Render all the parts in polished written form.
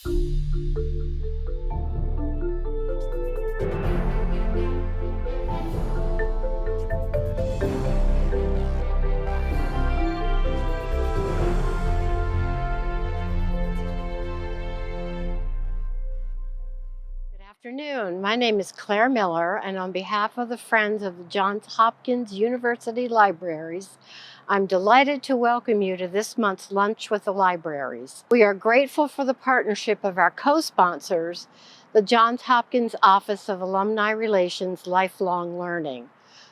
Afternoon. My name is Claire Miller, and on behalf of the Friends of the Johns Hopkins University Libraries, I'm delighted to welcome you to this month's Lunch with the Libraries. We are grateful for the partnership of our co-sponsors, the Johns Hopkins Office of Alumni Relations Lifelong Learning,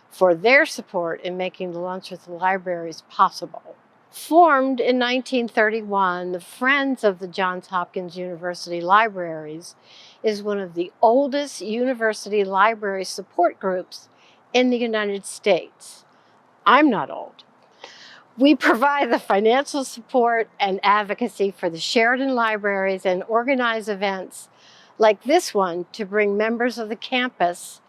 for their support in making the Lunch with the Libraries possible. Formed in 1931, the Friends of the Johns Hopkins University Libraries is one of the oldest university library support groups in the United States. I'm not old. We provide the financial support and advocacy for the Sheridan Libraries and organize events like this one to bring members of the campus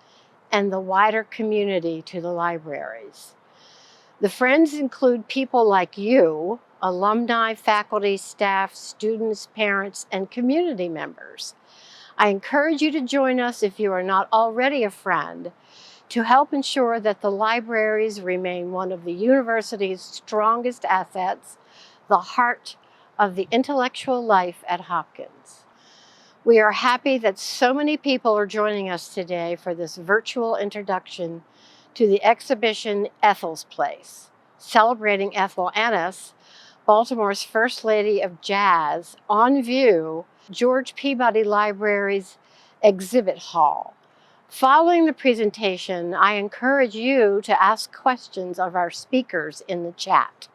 and the wider community to the libraries. The Friends include people like you, alumni, faculty, staff, students, parents, and community members. I encourage you to join us if you are not already a friend to help ensure that the libraries remain one of the university's strongest assets, the heart of the intellectual life at Hopkins. We are happy that so many people are joining us today for this virtual introduction to the exhibition Ethel's Place, celebrating Ethel Ennis, Baltimore's First Lady of Jazz, on view, George Peabody Library's exhibit hall. Following the presentation, I encourage you to ask questions of our speakers in the chat.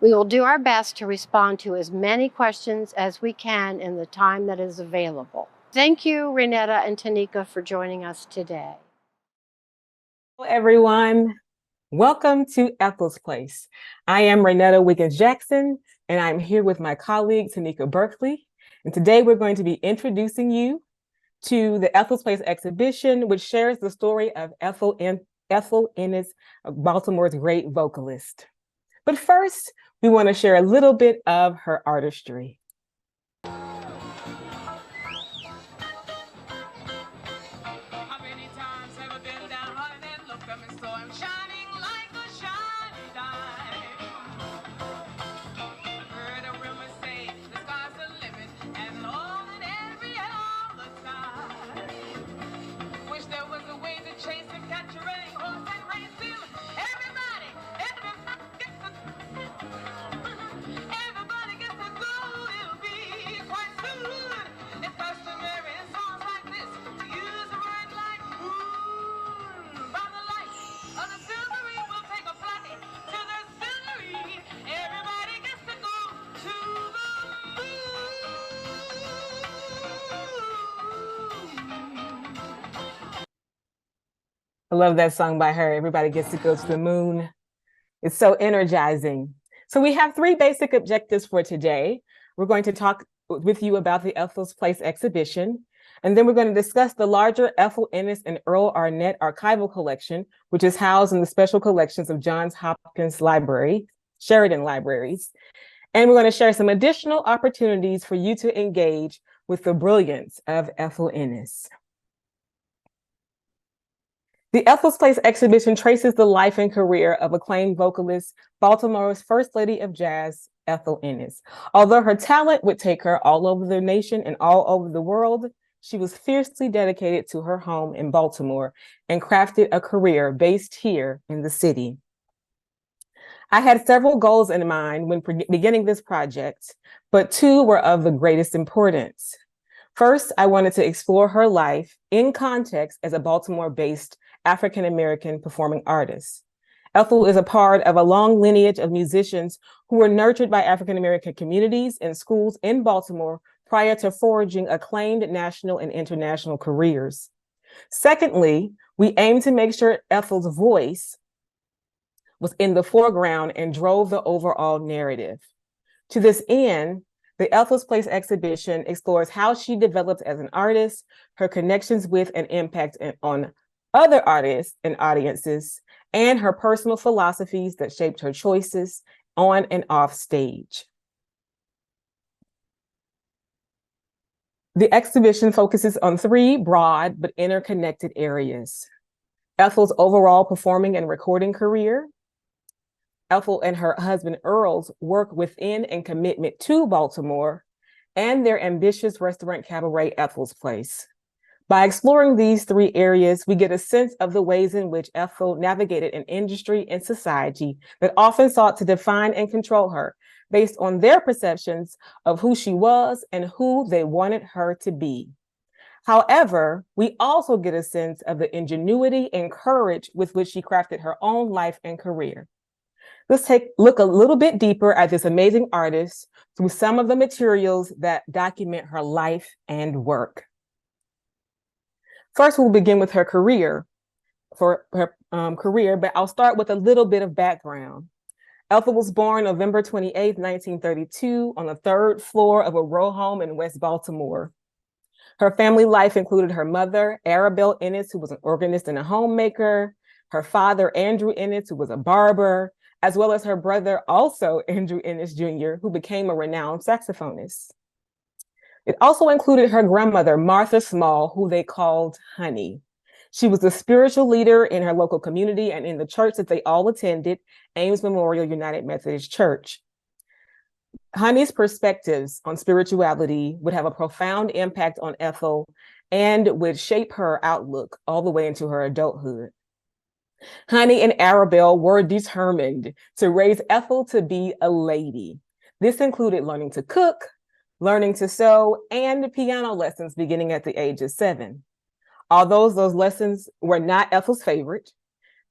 We will do our best to respond to as many questions as we can in the time that is available. Thank you, Raynetta and Tonika, for joining us today. Hello, everyone. Welcome to Ethel's Place. I am Raynetta Wiggins-Jackson, and I'm here with my colleague, Tonika Berkley. And today we're going to be introducing you to the Ethel's Place exhibition, which shares the story of Ethel Ennis, Baltimore's great vocalist. But first, we want to share a little bit of her artistry. I love that song by her. Everybody gets to go to the moon. It's so energizing. So we have three basic objectives for today. We're going to talk with you about the Ethel's Place exhibition, and then we're going to discuss the larger Ethel Ennis and Earl Arnett archival collection, which is housed in the special collections of Johns Hopkins Sheridan Libraries. And we're going to share some additional opportunities for you to engage with the brilliance of Ethel Ennis. The Ethel's Place exhibition traces the life and career of acclaimed vocalist, Baltimore's First Lady of Jazz, Ethel Ennis. Although her talent would take her all over the nation and all over the world, she was fiercely dedicated to her home in Baltimore and crafted a career based here in the city. I had several goals in mind when beginning this project, but two were of the greatest importance. First, I wanted to explore her life in context as a Baltimore-based African-American performing artist. Ethel is a part of a long lineage of musicians who were nurtured by African-American communities and schools in Baltimore prior to forging acclaimed national and international careers. Secondly, we aimed to make sure Ethel's voice was in the foreground and drove the overall narrative. To this end, the Ethel's Place exhibition explores how she developed as an artist, her connections with and impact on other artists and audiences, and her personal philosophies that shaped her choices on and off stage. The exhibition focuses on three broad but interconnected areas: Ethel's overall performing and recording career, Ethel and her husband Earl's work within and commitment to Baltimore, and their ambitious restaurant cabaret, Ethel's Place. By exploring these three areas, we get a sense of the ways in which Ethel navigated an industry and society that often sought to define and control her based on their perceptions of who she was and who they wanted her to be. However, we also get a sense of the ingenuity and courage with which she crafted her own life and career. Let's look a little bit deeper at this amazing artist through some of the materials that document her life and work. First, we'll begin with her career, but I'll start with a little bit of background. Ethel was born November 28, 1932, on the third floor of a row home in West Baltimore. Her family life included her mother, Ethel Ennis, who was an organist and a homemaker, her father, Andrew Ennis, who was a barber, as well as her brother, also Andrew Ennis Jr., who became a renowned saxophonist. It also included her grandmother, Martha Small, who they called Honey. She was the spiritual leader in her local community and in the church that they all attended, Ames Memorial United Methodist Church. Honey's perspectives on spirituality would have a profound impact on Ethel and would shape her outlook all the way into her adulthood. Honey and Arabelle were determined to raise Ethel to be a lady. This included learning to cook, learning to sew, and piano lessons beginning at the age of 7. Although those lessons were not Ethel's favorite,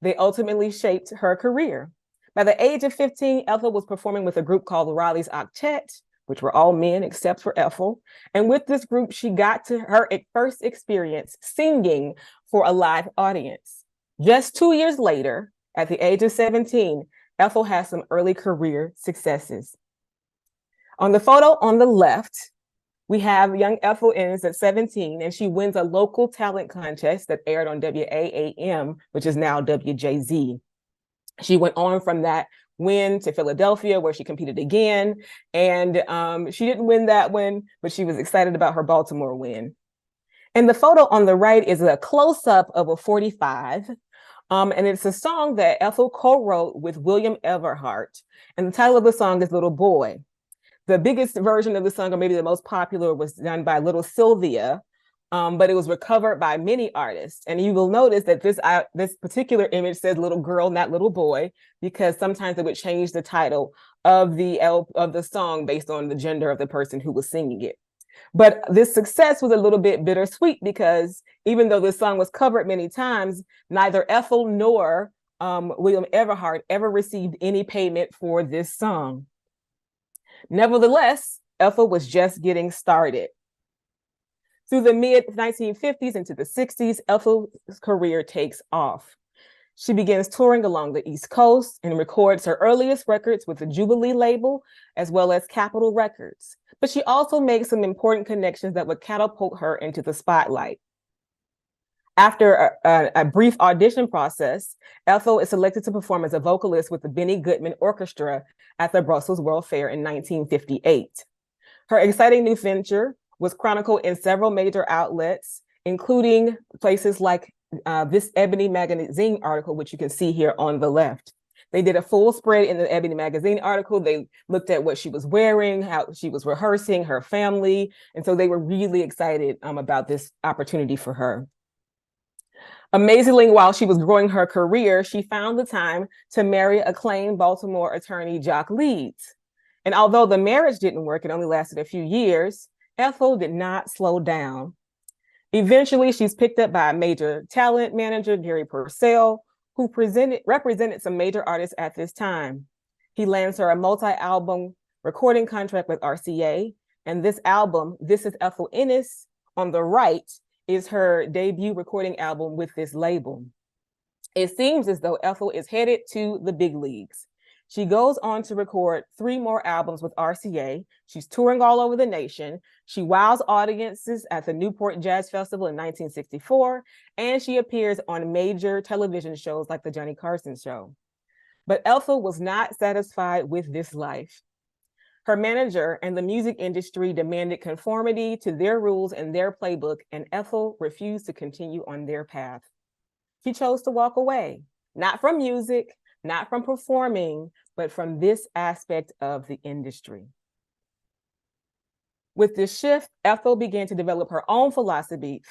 they ultimately shaped her career. By the age of 15, Ethel was performing with a group called Raleigh's Octet, which were all men except for Ethel. And with this group, she got to her first experience singing for a live audience. Just 2 years later, at the age of 17, Ethel has some early career successes. On the photo on the left, we have young Ethel Ennis at 17, and she wins a local talent contest that aired on WAAM, which is now WJZ. She went on from that win to Philadelphia, where she competed again. And she didn't win that win, but she was excited about her Baltimore win. And the photo on the right is a close-up of a 45. And it's a song that Ethel co-wrote with William Everhart. And the title of the song is Little Boy. The biggest version of the song, or maybe the most popular, was done by Little Sylvia, but it was recovered by many artists. And you will notice that this particular image says little girl, not little boy, because sometimes they would change the title of the song based on the gender of the person who was singing it. But this success was a little bit bittersweet because even though this song was covered many times, neither Ethel nor William Everhart ever received any payment for this song. Nevertheless, Ethel was just getting started. Through the mid-1950s into the 60s, Ethel's career takes off. She begins touring along the East Coast and records her earliest records with the Jubilee label, as well as Capitol Records. But she also makes some important connections that would catapult her into the spotlight. After a brief audition process, Ethel is selected to perform as a vocalist with the Benny Goodman Orchestra at the Brussels World Fair in 1958. Her exciting new venture was chronicled in several major outlets, including places like this Ebony magazine article, which you can see here on the left. They did a full spread in the Ebony magazine article. They looked at what she was wearing, how she was rehearsing, her family. And so they were really excited about this opportunity for her. Amazingly, while she was growing her career, she found the time to marry acclaimed Baltimore attorney Jock Leeds. And although the marriage didn't work, it only lasted a few years, Ethel did not slow down. Eventually, she's picked up by a major talent manager, Gary Purcell, who represented some major artists at this time. He lands her a multi-album recording contract with RCA. And this album, This Is Ethel Ennis, on the right, is her debut recording album with this label. It seems as though Ethel is headed to the big leagues. She goes on to record 3 more albums with RCA. She's touring all over the nation. She wows audiences at the Newport Jazz Festival in 1964, and she appears on major television shows like The Johnny Carson Show. But Ethel was not satisfied with this life. Her manager and the music industry demanded conformity to their rules and their playbook, and Ethel refused to continue on their path. She chose to walk away, not from music, not from performing, but from this aspect of the industry. With this shift, Ethel began to develop her own philosophies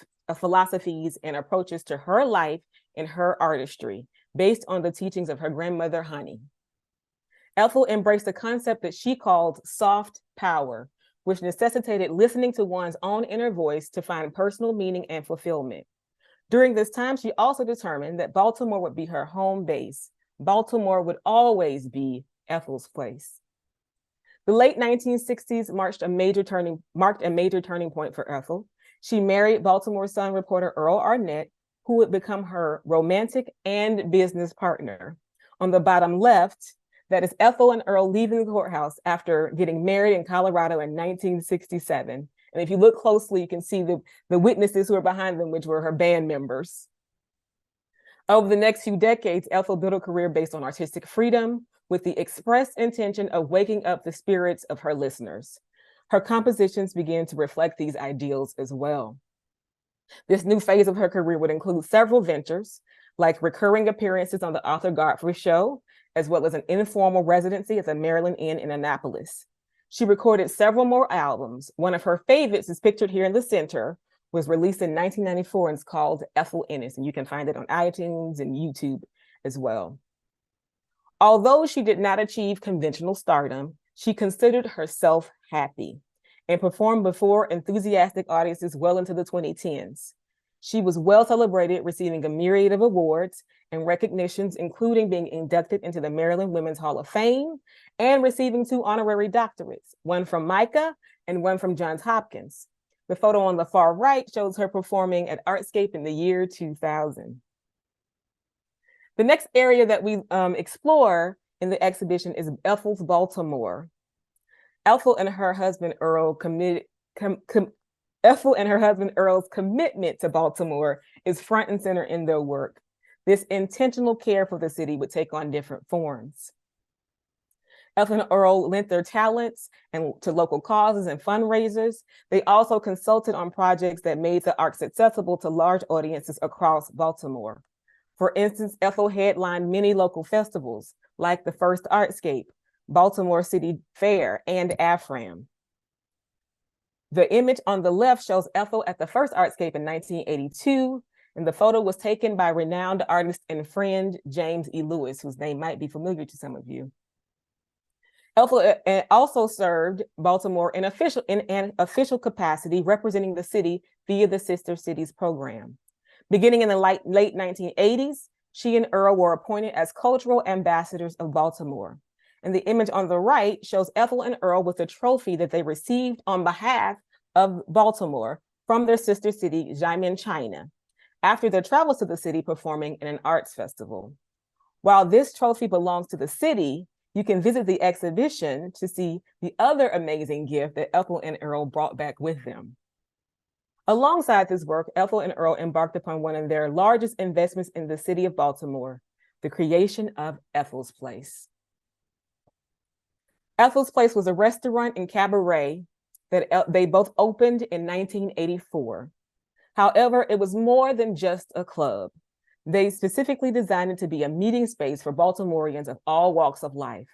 and approaches to her life and her artistry based on the teachings of her grandmother, Honey. Ethel embraced a concept that she called soft power, which necessitated listening to one's own inner voice to find personal meaning and fulfillment. During this time, she also determined that Baltimore would be her home base. Baltimore would always be Ethel's place. The late 1960s marked a major turning point for Ethel. She married Baltimore Sun reporter Earl Arnett, who would become her romantic and business partner. On the bottom left, that is Ethel and Earl leaving the courthouse after getting married in Colorado in 1967. And if you look closely, you can see the witnesses who are behind them, which were her band members. Over the next few decades, Ethel built a career based on artistic freedom with the express intention of waking up the spirits of her listeners. Her compositions began to reflect these ideals as well. This new phase of her career would include several ventures, like recurring appearances on the Arthur Godfrey Show, as well as an informal residency at the Maryland Inn in Annapolis. She recorded several more albums. One of her favorites is pictured here in the center, was released in 1994 and it's called Ethel Ennis, and you can find it on iTunes and YouTube as well. Although she did not achieve conventional stardom, she considered herself happy and performed before enthusiastic audiences well into the 2010s. She was well celebrated, receiving a myriad of awards and recognitions, including being inducted into the Maryland Women's Hall of Fame and receiving 2 honorary doctorates, one from MICA and one from Johns Hopkins. The photo on the far right shows her performing at Artscape in the year 2000. The next area that we explore in the exhibition is Ethel's Baltimore. Ethel and her husband Earl's commitment to Baltimore is front and center in their work. This intentional care for the city would take on different forms. Ethel and Earl lent their talents to local causes and fundraisers. They also consulted on projects that made the arts accessible to large audiences across Baltimore. For instance, Ethel headlined many local festivals, like the first Artscape, Baltimore City Fair, and AFRAM. The image on the left shows Ethel at the first Artscape in 1982, and the photo was taken by renowned artist and friend James E. Lewis, whose name might be familiar to some of you. Ethel also served Baltimore in an official capacity, representing the city via the Sister Cities program. Beginning in the late 1980s, she and Earl were appointed as cultural ambassadors of Baltimore. And the image on the right shows Ethel and Earl with a trophy that they received on behalf of Baltimore from their sister city, Xiamen, China, after their travels to the city performing in an arts festival. While this trophy belongs to the city, you can visit the exhibition to see the other amazing gift that Ethel and Earl brought back with them. Alongside this work, Ethel and Earl embarked upon one of their largest investments in the city of Baltimore, the creation of Ethel's Place. Ethel's Place was a restaurant and cabaret that they both opened in 1984. However, it was more than just a club. They specifically designed it to be a meeting space for Baltimoreans of all walks of life.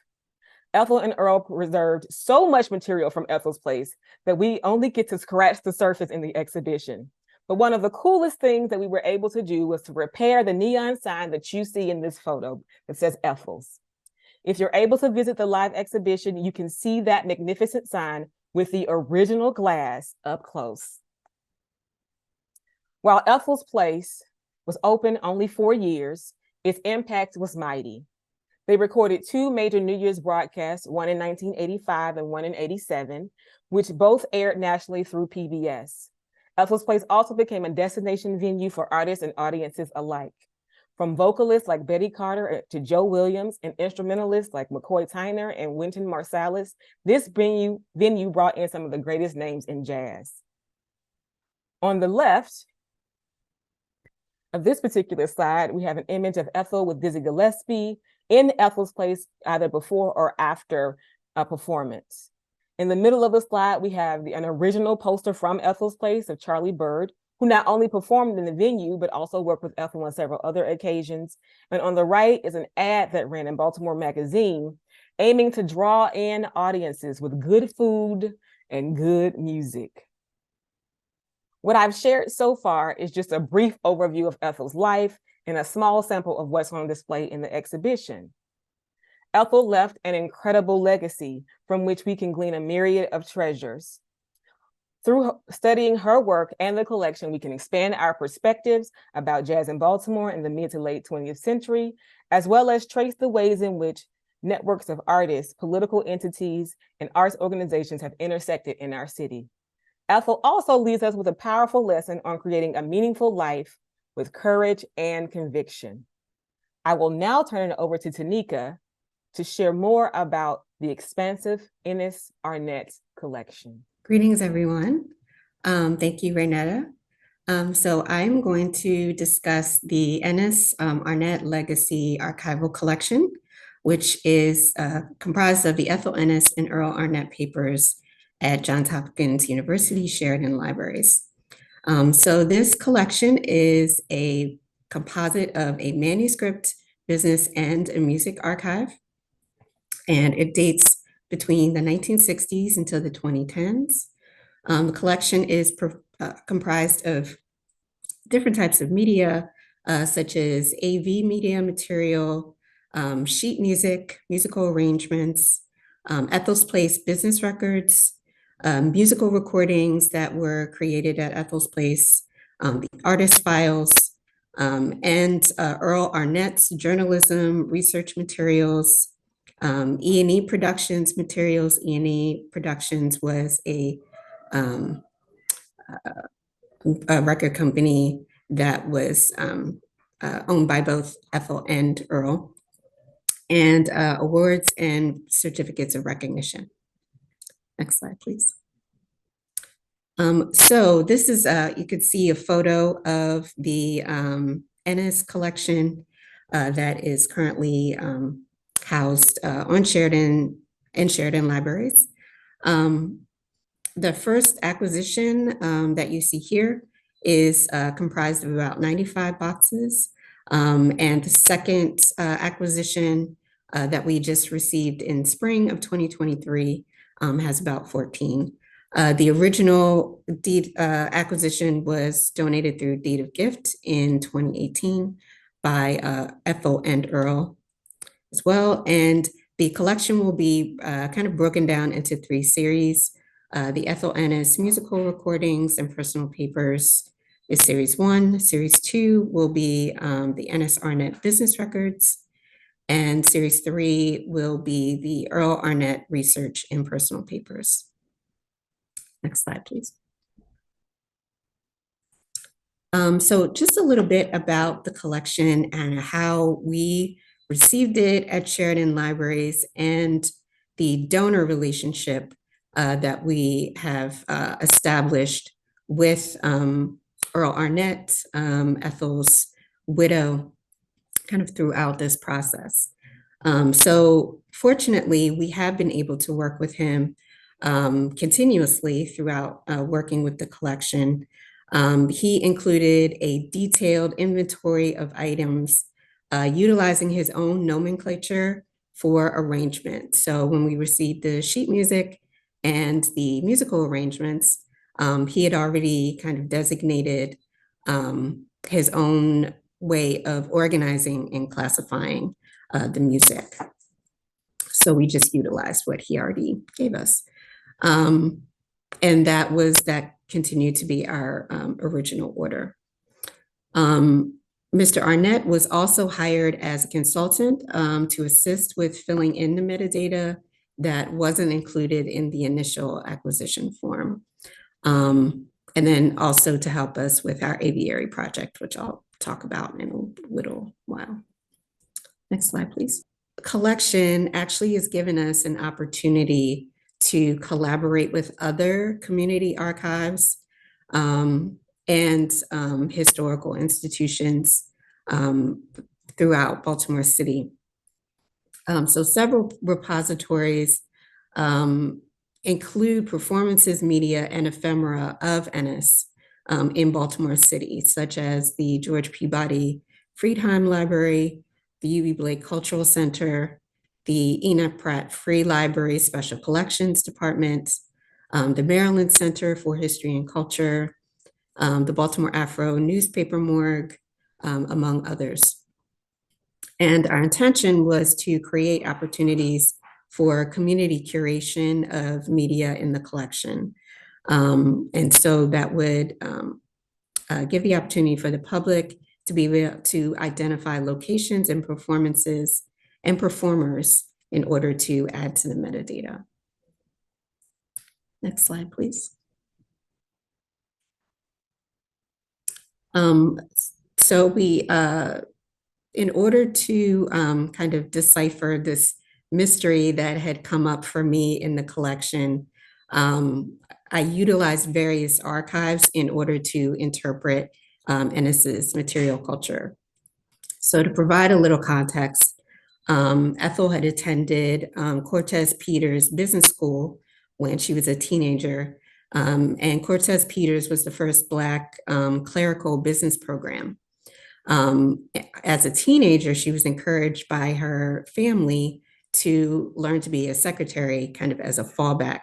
Ethel and Earl preserved so much material from Ethel's Place that we only get to scratch the surface in the exhibition. But one of the coolest things that we were able to do was to repair the neon sign that you see in this photo that says Ethel's. If you're able to visit the live exhibition, you can see that magnificent sign with the original glass up close. While Ethel's Place was open only 4 years, its impact was mighty. They recorded 2 major New Year's broadcasts, one in 1985 and one in 87, which both aired nationally through PBS. Ethel's Place also became a destination venue for artists and audiences alike. From vocalists like Betty Carter to Joe Williams and instrumentalists like McCoy Tyner and Wynton Marsalis, this venue brought in some of the greatest names in jazz. On the left of this particular slide, we have an image of Ethel with Dizzy Gillespie in Ethel's Place, either before or after a performance. In the middle of the slide, we have an original poster from Ethel's Place of Charlie Bird, who not only performed in the venue, but also worked with Ethel on several other occasions. And on the right is an ad that ran in Baltimore Magazine, aiming to draw in audiences with good food and good music. What I've shared so far is just a brief overview of Ethel's life and a small sample of what's on display in the exhibition. Ethel left an incredible legacy from which we can glean a myriad of treasures. Through studying her work and the collection, we can expand our perspectives about jazz in Baltimore in the mid to late 20th century, as well as trace the ways in which networks of artists, political entities, and arts organizations have intersected in our city. Ethel also leaves us with a powerful lesson on creating a meaningful life with courage and conviction. I will now turn it over to Tonika to share more about the expansive Ennis Arnett collection. Greetings, everyone. Thank you, Raynetta. So I'm going to discuss the Ennis Arnett Legacy Archival Collection, which is comprised of the Ethel Ennis and Earl Arnett papers at Johns Hopkins University Sheridan Libraries. So this collection is a composite of a manuscript, business, and a music archive. And it dates between the 1960s until the 2010s. The collection is comprised of different types of media, such as AV media material, sheet music, musical arrangements, Ethel's Place business records, musical recordings that were created at Ethel's Place, the artist files, and Earl Arnett's journalism, research materials, E&E Productions materials. E&E Productions was a record company that was owned by both Ethel and Earl, and awards and certificates of recognition. Next slide, please. So this is, you could see a photo of the Ennis collection that is currently housed on Sheridan Libraries. The first acquisition that you see here is comprised of about 95 boxes. And the second acquisition that we just received in spring of 2023 has about 14. The original deed acquisition was donated through deed of gift in 2018 by Ethel and Earl as well. And the collection will be kind of broken down into 3 series. The Ethel Ennis musical recordings and personal papers is series 1. Series 2 will be the Ennis Arnett business records. And series 3 will be the Earl Arnett research and personal papers. Next slide, please. So just a little bit about the collection and how we received it at Sheridan Libraries and the donor relationship that we have established with Earl Arnett, Ethel's widow, kind of throughout this process. So fortunately, we have been able to work with him continuously throughout working with the collection. He included a detailed inventory of items utilizing his own nomenclature for arrangement. So when we received the sheet music and the musical arrangements, he had already kind of designated his own way of organizing and classifying the music. So we just utilized what he already gave us. And that continued to be our original order. Mr. Arnett was also hired as a consultant to assist with filling in the metadata that wasn't included in the initial acquisition form. And then also to help us with our aviary project, which I'll talk about in a little while. Next slide, please. The collection actually has given us an opportunity to collaborate with other community archives and historical institutions throughout Baltimore City. So several repositories and include performances, media, and ephemera of Ennis in Baltimore City, such as the George Peabody Friedheim Library, the UB Blake Cultural Center, the Enoch Pratt Free Library Special Collections Department, the Maryland Center for History and Culture, the Baltimore Afro Newspaper Morgue, among others. And our intention was to create opportunities for community curation of media in the collection. And so that would give the opportunity for the public to be able to identify locations and performances and performers in order to add to the metadata. Next slide, please. So we, in order to kind of decipher this mystery that had come up for me in the collection, I utilized various archives in order to interpret Ennis's material culture. So to provide a little context, Ethel had attended Cortez Peters Business School when she was a teenager. And Cortez Peters was the first Black clerical business program. As a teenager, she was encouraged by her family to learn to be a secretary kind of as a fallback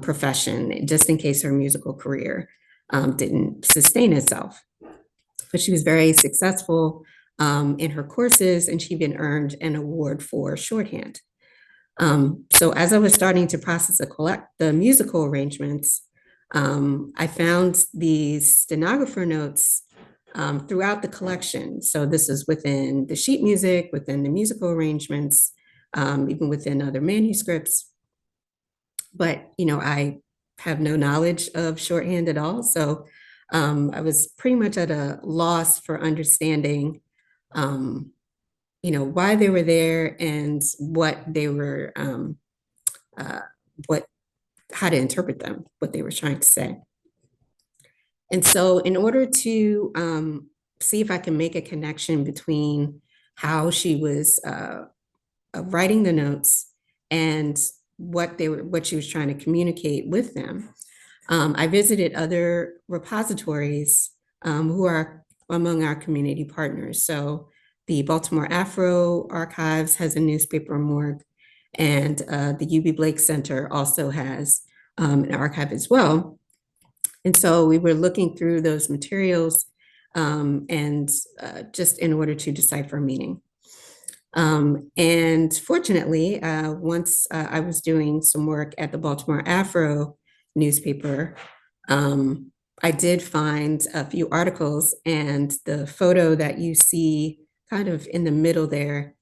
profession, just in case her musical career didn't sustain itself. But she was very successful in her courses, and she even earned an award for shorthand. So as I was starting to process the musical arrangements, I found these stenographer notes throughout the collection. So this is within the sheet music, within the musical arrangements, even within other manuscripts. But, you know, I have no knowledge of shorthand at all. So I was pretty much at a loss for understanding, you know, why they were there and what they were, how to interpret them, what they were trying to say. And so in order to see if I can make a connection between how she was writing the notes and what she was trying to communicate with them, I visited other repositories who are among our community partners. So the Baltimore Afro Archives has a newspaper morgue, and the UB Blake Center also has an archive as well. And so we were looking through those materials and just in order to decipher meaning. And fortunately, once I was doing some work at the Baltimore Afro newspaper, I did find a few articles, and the photo that you see kind of in the middle there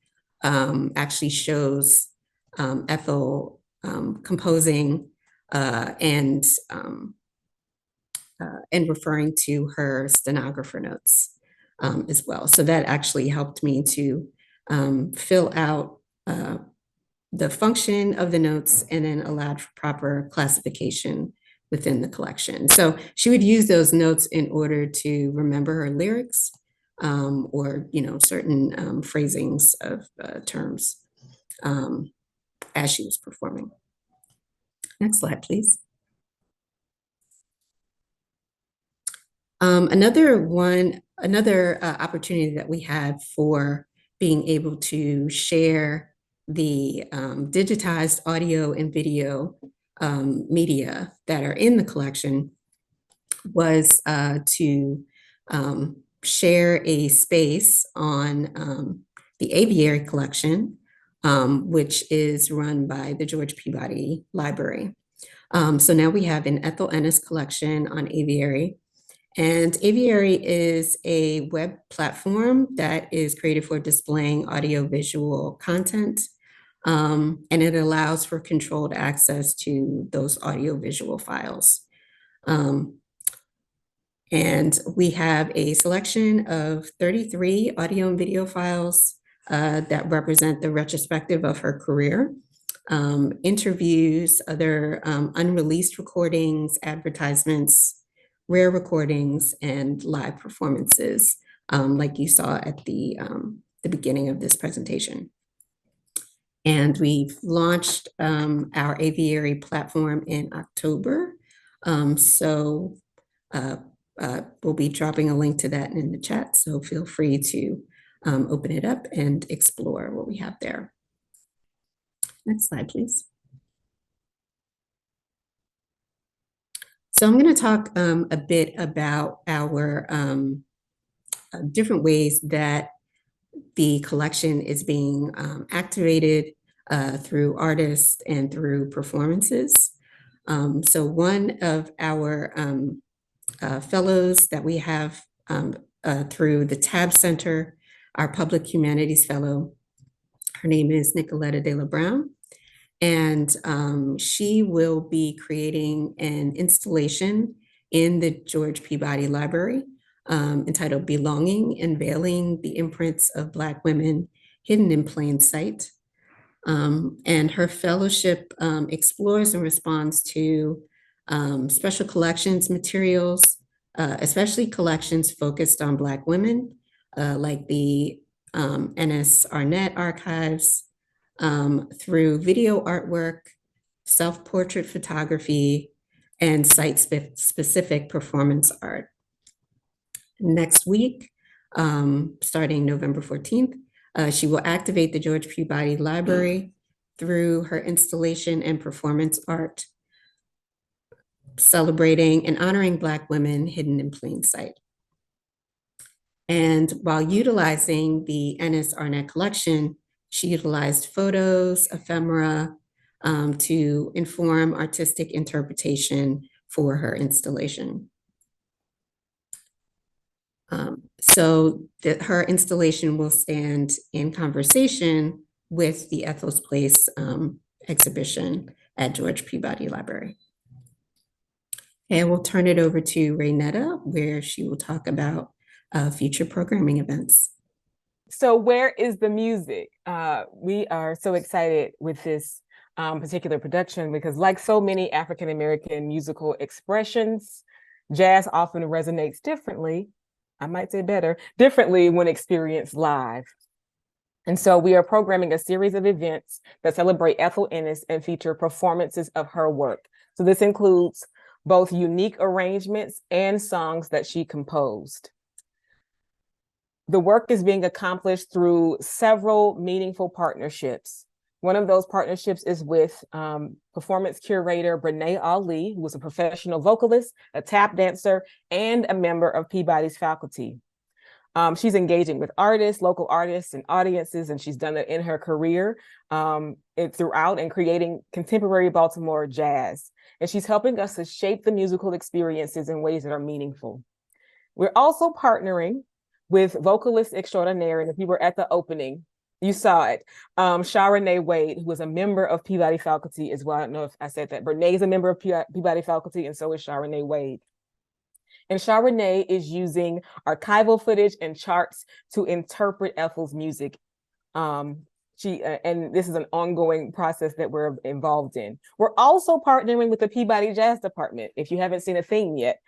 actually shows Ethel composing and referring to her stenographer notes as well. So that actually helped me to fill out the function of the notes and then allowed for proper classification within the collection. So she would use those notes in order to remember her lyrics or, you know, certain phrasings of terms as she was performing. Next slide, please. Another opportunity that we had for being able to share the digitized audio and video media that are in the collection was to share a space on the aviary collection, which is run by the George Peabody Library. So now we have an Ethel Ennis collection on aviary. And Aviary is a web platform that is created for displaying audiovisual content, and it allows for controlled access to those audiovisual files. And we have a selection of 33 audio and video files that represent the retrospective of her career, interviews, other unreleased recordings, advertisements, rare recordings, and live performances, like you saw at the beginning of this presentation. And we've launched our aviary platform in October. So we'll be dropping a link to that in the chat. So feel free to open it up and explore what we have there. Next slide, please. So I'm going to talk a bit about our different ways that the collection is being activated through artists and through performances. So one of our fellows that we have through the TAB Center, our Public Humanities Fellow, her name is Nicoletta de la Brown, and she will be creating an installation in the George Peabody Library entitled Belonging: Unveiling the Imprints of Black Women Hidden in Plain Sight. And her fellowship explores and responds to special collections materials, especially collections focused on Black women, like the Ennis Arnett archives, through video artwork, self-portrait photography, and site-specific performance art. Next week, starting November 14th, she will activate the George Peabody Library through her installation and performance art, celebrating and honoring Black women hidden in plain sight. And while utilizing the Ennis Arnett collection, she utilized photos, ephemera, to inform artistic interpretation for her installation. So her installation will stand in conversation with the Ethel's Place exhibition at George Peabody Library. And we'll turn it over to Raynetta, where she will talk about future programming events. So where is the music? We are so excited with this particular production because, like so many African-American musical expressions, jazz often resonates differently, I might say better, differently when experienced live. And so we are programming a series of events that celebrate Ethel Ennis and feature performances of her work. So this includes both unique arrangements and songs that she composed. The work is being accomplished through several meaningful partnerships. One of those partnerships is with performance curator Raynetta Ali, who was a professional vocalist, a tap dancer, and a member of Peabody's faculty. She's engaging with artists, local artists, and audiences, and she's done it in her career throughout and creating contemporary Baltimore jazz. And she's helping us to shape the musical experiences in ways that are meaningful. We're also partnering with vocalist extraordinaire, and if you were at the opening, you saw it, Raynetta Wade, who is a member of Peabody faculty as well. I don't know if I said that. Renee is a member of Peabody faculty, and so is Raynetta Wade. And Raynetta is using archival footage and charts to interpret Ethel's music. And this is an ongoing process that we're involved in. We're also partnering with the Peabody Jazz Department, if you haven't seen a theme yet.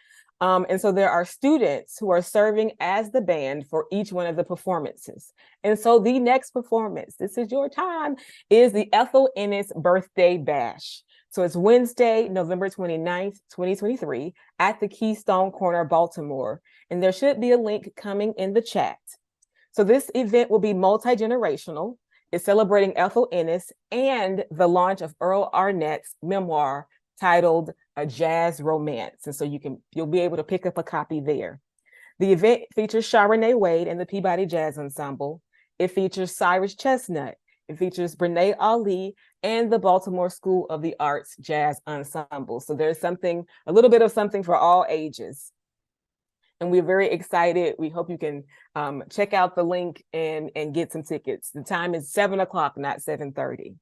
And so there are students who are serving as the band for each one of the performances. And so the next performance, this is your time, is the Ethel Ennis Birthday Bash. So it's Wednesday, November 29th, 2023 at the Keystone Corner, Baltimore. And there should be a link coming in the chat. So this event will be multi-generational. It's celebrating Ethel Ennis and the launch of Earl Arnett's memoir titled A Jazz Romance. And so you'll be able to pick up a copy there. The event features Raynetta Wade and the Peabody Jazz Ensemble. It features Cyrus Chestnut. It features Raynetta Ali and the Baltimore School of the Arts Jazz Ensemble. So there's a little bit of something for all ages. And we're very excited. We hope you can check out the link and get some tickets. The time is 7 o'clock, not 7:30.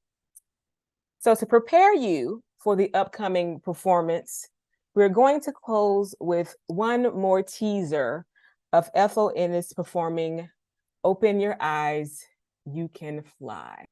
So to prepare you for the upcoming performance, we're going to close with one more teaser of Ethel Ennis performing Open Your Eyes, You Can Fly.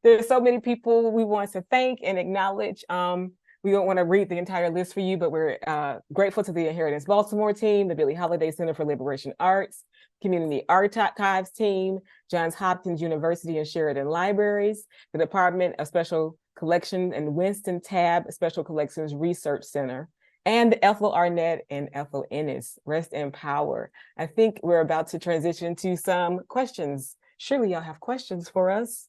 there's so many people we want to thank and acknowledge. We don't want to read the entire list for you, but we're grateful to the Inheritance Baltimore team, the Billie Holiday Center for Liberation Arts, Community Art Archives team, Johns Hopkins University and Sheridan Libraries, the Department of Special Collections and Winston Tabb Special Collections Research Center, and Ethel Arnett and Ethel Ennis. Rest in power. I think we're about to transition to some questions. Surely y'all have questions for us.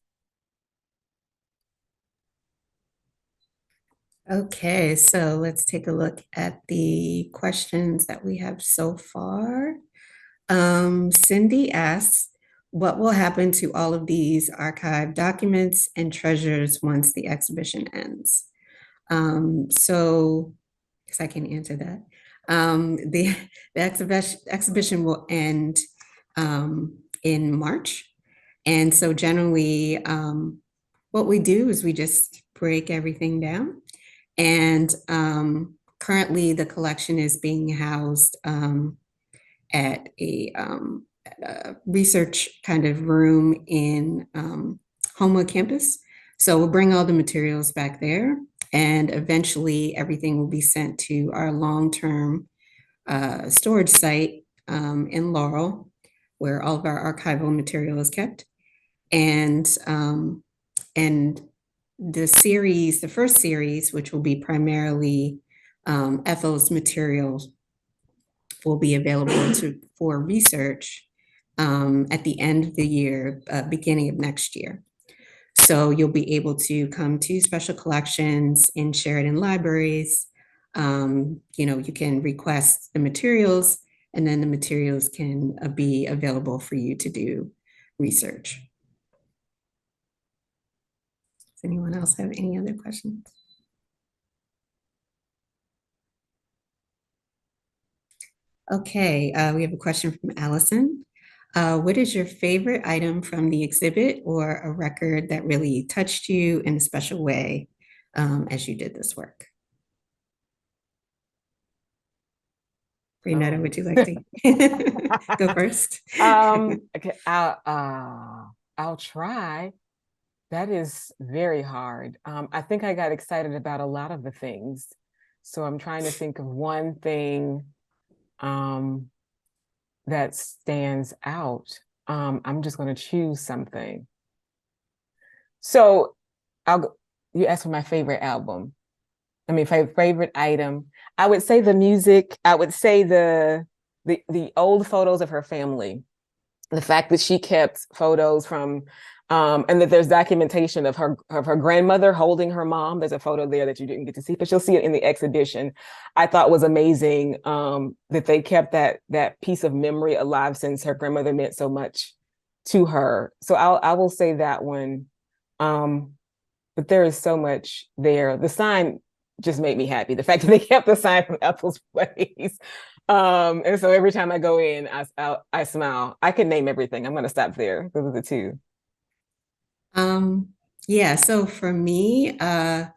Okay, so let's take a look at the questions that we have so far. Cindy asks, what will happen to all of these archived documents and treasures once the exhibition ends? So, because I can answer that. The exhibition will end in March. And so generally, what we do is we just break everything down. And currently the collection is being housed at a research kind of room in Homewood campus. So we'll bring all the materials back there, and eventually everything will be sent to our long-term storage site in Laurel, where all of our archival material is kept. And the first series, which will be primarily Ethel's materials, will be available for research at the end of the year, beginning of next year. So you'll be able to come to special collections in Sheridan Libraries. You can request the materials, and then the materials can be available for you to do research. Does anyone else have any other questions? Okay, we have a question from Allison. What is your favorite item from the exhibit or a record that really touched you in a special way as you did this work? Raynetta, would you like to go first? Okay, I'll try. That is very hard. I think I got excited about a lot of the things. So I'm trying to think of one thing that stands out. I'm just going to choose something. So you asked for my favorite album. I mean, favorite item. I would say the music. I would say the old photos of her family. The fact that she kept photos from, and that there's documentation of her grandmother holding her mom. There's a photo there that you didn't get to see, but you'll see it in the exhibition. I thought was amazing that they kept that piece of memory alive, since her grandmother meant so much to her. So I will say that one. But there is so much there. The sign just made me happy. The fact that they kept the sign from Ethel's place. And so every time I go in, I smile. I can name everything. I'm going to stop there. Those are the two. Yeah, so for me, some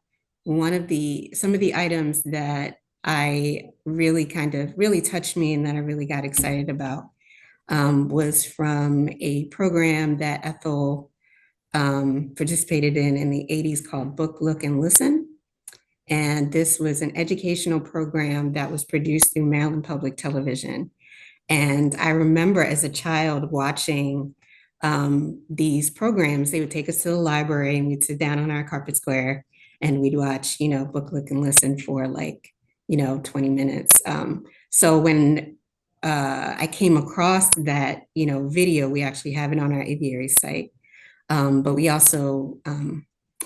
of the items that I really touched me and that I really got excited about was from a program that Ethel participated in the 80s called Book, Look, and Listen. And this was an educational program that was produced through Maryland Public Television. And I remember as a child watching these programs. They would take us to the library and we'd sit down on our carpet square and we'd watch, Book, Look, and Listen for 20 minutes. So when I came across that, video, we actually have it on our aviary site. But we also,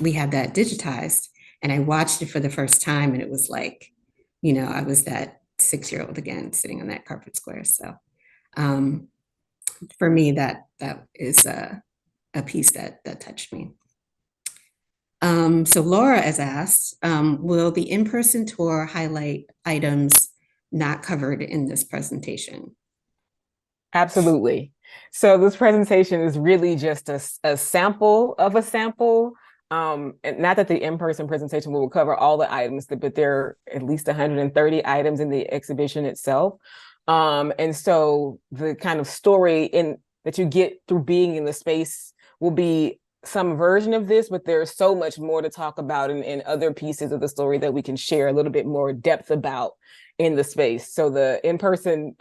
we had that digitized, and I watched it for the first time, and it was like, I was that 6-year-old again, sitting on that carpet square. So for me, that is a piece that touched me. So Laura has asked, will the in-person tour highlight items not covered in this presentation? Absolutely. So this presentation is really just a sample of a sample. And not that the in-person presentation will cover all the items, but there are at least 130 items in the exhibition itself. And so the kind of story that you get through being in the space will be some version of this, but there's so much more to talk about in other pieces of the story that we can share a little bit more depth about in the space. So the in-person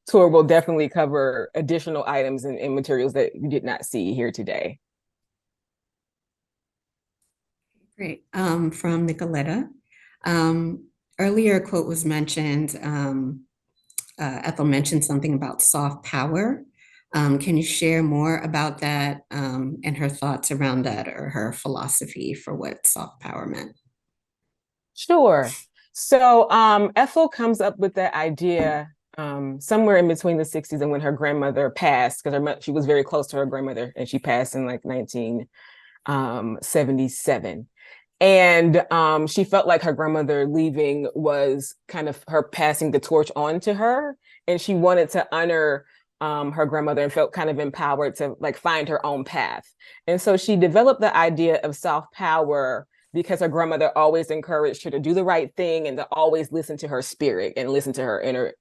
tour will definitely cover additional items and materials that you did not see here today. Great. From Nicoletta. Earlier, a quote was mentioned. Ethel mentioned something about soft power. Can you share more about that and her thoughts around that, or her philosophy for what soft power meant? Sure. So Ethel comes up with that idea somewhere in between the 60s and when her grandmother passed, because she was very close to her grandmother, and she passed in like 1977. And she felt like her grandmother leaving was kind of her passing the torch on to her. And she wanted to honor her grandmother and felt kind of empowered to like find her own path. And so she developed the idea of soft power because her grandmother always encouraged her to do the right thing and to always listen to her spirit and listen to her inner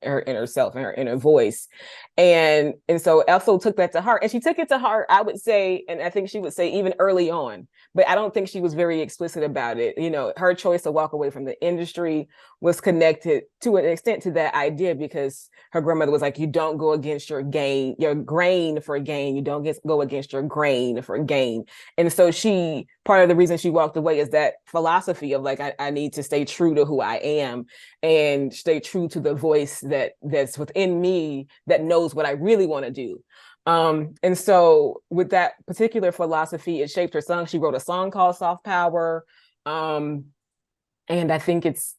self and her inner voice. And so Ethel took that to heart, and she took it to heart, I would say, and I think she would say even early on, but I don't think she was very explicit about it. You know, her choice to walk away from the industry was connected to an extent to that idea, because her grandmother was like, you don't go against your grain for gain. You don't go against your grain for gain. And so part of the reason she walked away is that philosophy of like, I need to stay true to who I am and stay true to the voice that's within me that knows what I really want to do. And so with that particular philosophy, it shaped her song. She wrote a song called Soft Power. And I think it's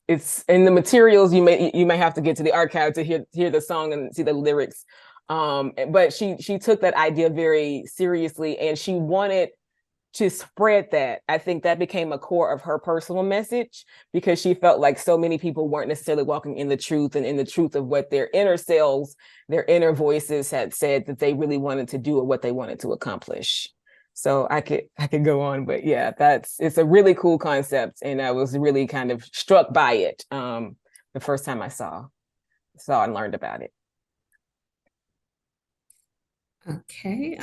in the materials. You may have to get to the archive to hear the song and see the lyrics. But she took that idea very seriously, and she wanted to spread that. I think that became a core of her personal message, because she felt like so many people weren't necessarily walking in the truth and in the truth of what their inner selves, their inner voices had said that they really wanted to do or what they wanted to accomplish. So I could go on, but yeah, it's a really cool concept, and I was really kind of struck by it the first time I saw and learned about it. Okay.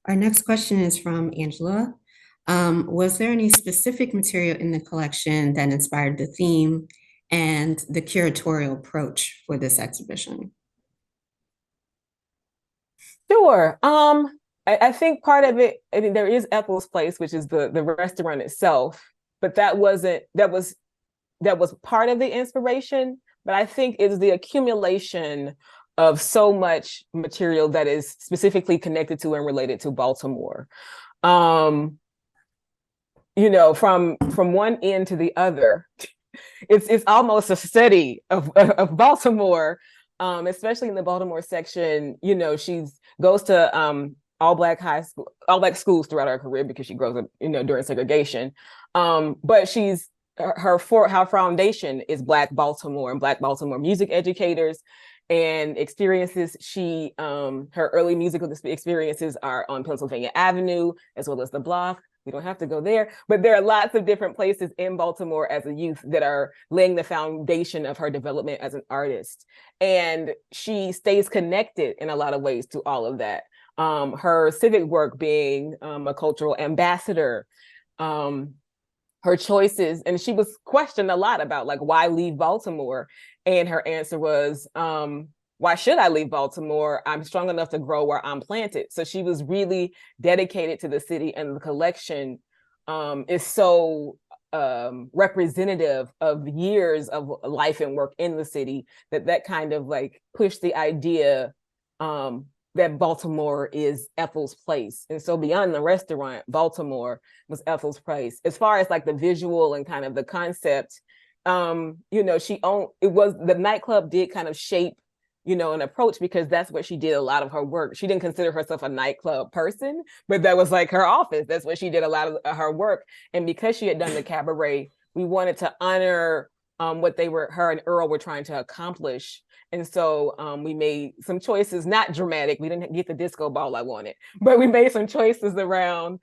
Our next question is from Angela. Was there any specific material in the collection that inspired the theme and the curatorial approach for this exhibition? Sure. I think part of it, I mean, there is Ethel's Place, which is the restaurant itself, but that was part of the inspiration. But I think it's the accumulation of so much material that is specifically connected to and related to Baltimore. You know, from one end to the other, it's almost a study of Baltimore, especially in the Baltimore section. You know, she goes to all black schools throughout her career because she grows up, you know, during segregation. But her foundation is Black Baltimore and Black Baltimore music educators and experiences. Her early musical experiences are on Pennsylvania Avenue, as well as the Block. We don't have to go there, but there are lots of different places in Baltimore as a youth that are laying the foundation of her development as an artist. And she stays connected in a lot of ways to all of that. Her civic work, being a cultural ambassador, her choices, and she was questioned a lot about like, why leave Baltimore? And her answer was, why should I leave Baltimore? I'm strong enough to grow where I'm planted. So she was really dedicated to the city, and the collection is so representative of years of life and work in the city that kind of like pushed the idea that Baltimore is Ethel's place. And so beyond the restaurant, Baltimore was Ethel's place. As far as like the visual and kind of the concept, you know, the nightclub did kind of shape, you know, an approach, because that's where she did a lot of her work. She didn't consider herself a nightclub person, but that was like her office. That's where she did a lot of her work. And because she had done the cabaret, we wanted to honor what her and Earl were trying to accomplish. And so we made some choices, not dramatic. We didn't get the disco ball I wanted, but we made some choices around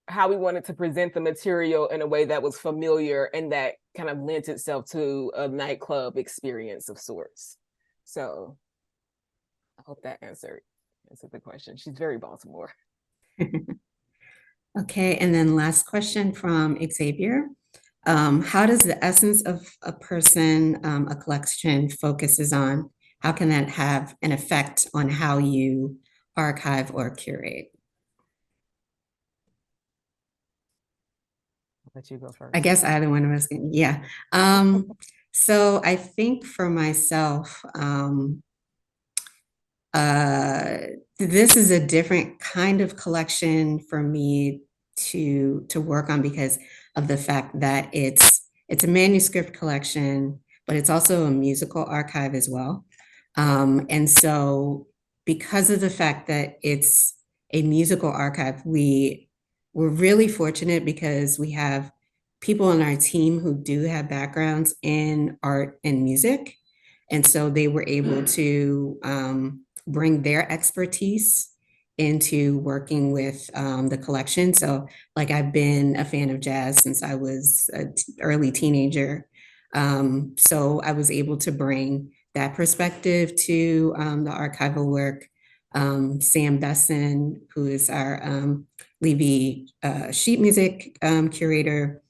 how we wanted to present the material in a way that was familiar and that kind of lent itself to a nightclub experience of sorts. So I hope that answered the question. She's very Baltimore. Okay, and then last question from Xavier. How does the essence of a person, a collection focuses on, how can that have an effect on how you archive or curate? I'll let you go first. I guess either one of us can, yeah. So I think for myself, this is a different kind of collection for me to work on because of the fact that it's a manuscript collection, but it's also a musical archive as well. And so because of the fact that it's a musical archive, we're really fortunate because we have people on our team who do have backgrounds in art and music. And so they were able to bring their expertise into working with the collection. So like I've been a fan of jazz since I was an early teenager. So I was able to bring that perspective to the archival work. Sam Besson, who is our Levy sheet music curator,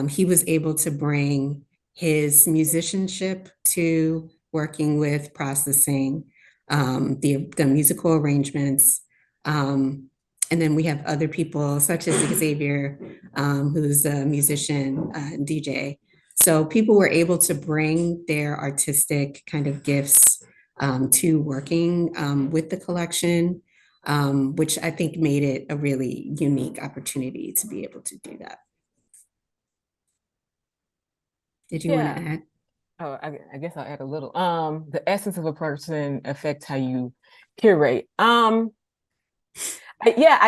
he was able to bring his musicianship to working with processing the musical arrangements. And then we have other people such as Xavier, who's a musician and DJ. So people were able to bring their artistic kind of gifts to working with the collection, which I think made it a really unique opportunity to be able to do that. Did you want to add? Oh, I guess I'll add a little. The essence of a person affects how you curate. I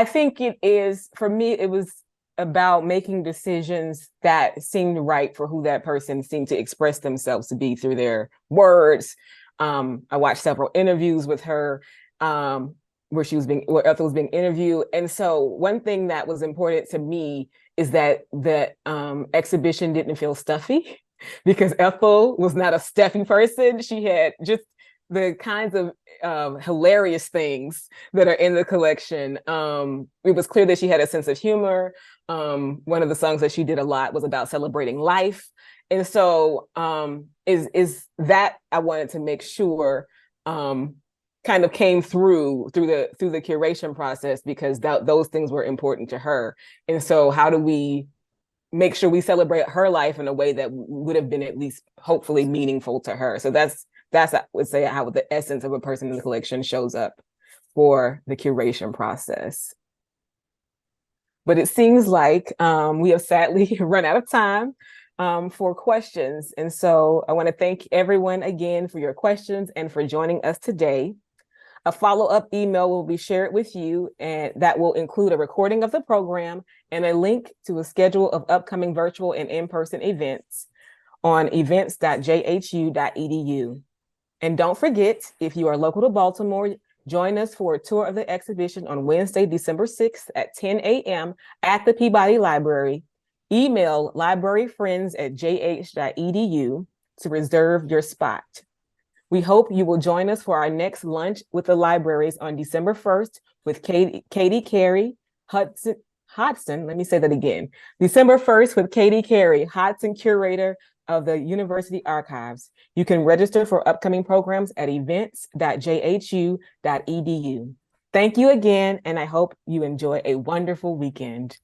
think it is, for me, it was about making decisions that seemed right for who that person seemed to express themselves to be through their words. I watched several interviews with her, where Ethel was being interviewed. And so one thing that was important to me is that the exhibition didn't feel stuffy, because Ethel was not a stuffy person. She had just the kinds of hilarious things that are in the collection. It was clear that she had a sense of humor. One of the songs that she did a lot was about celebrating life. And so is that I wanted to make sure kind of came through the curation process, because those things were important to her. And so how do we make sure we celebrate her life in a way that would have been at least hopefully meaningful to her? So that's I would say how the essence of a person in the collection shows up for the curation process. But it seems like we have sadly run out of time for questions. And so I want to thank everyone again for your questions and for joining us today. A follow-up email will be shared with you, and that will include a recording of the program and a link to a schedule of upcoming virtual and in-person events on events.jhu.edu. And don't forget, if you are local to Baltimore, join us for a tour of the exhibition on Wednesday, December 6th at 10 a.m. at the Peabody Library. Email libraryfriends@jh.edu to reserve your spot. We hope you will join us for our next lunch with the libraries on December 1st with Katie Carey Hodson. Let me say that again. December 1st with Katie Carey, Hodson Curator of the University Archives. You can register for upcoming programs at events.jhu.edu. Thank you again, and I hope you enjoy a wonderful weekend.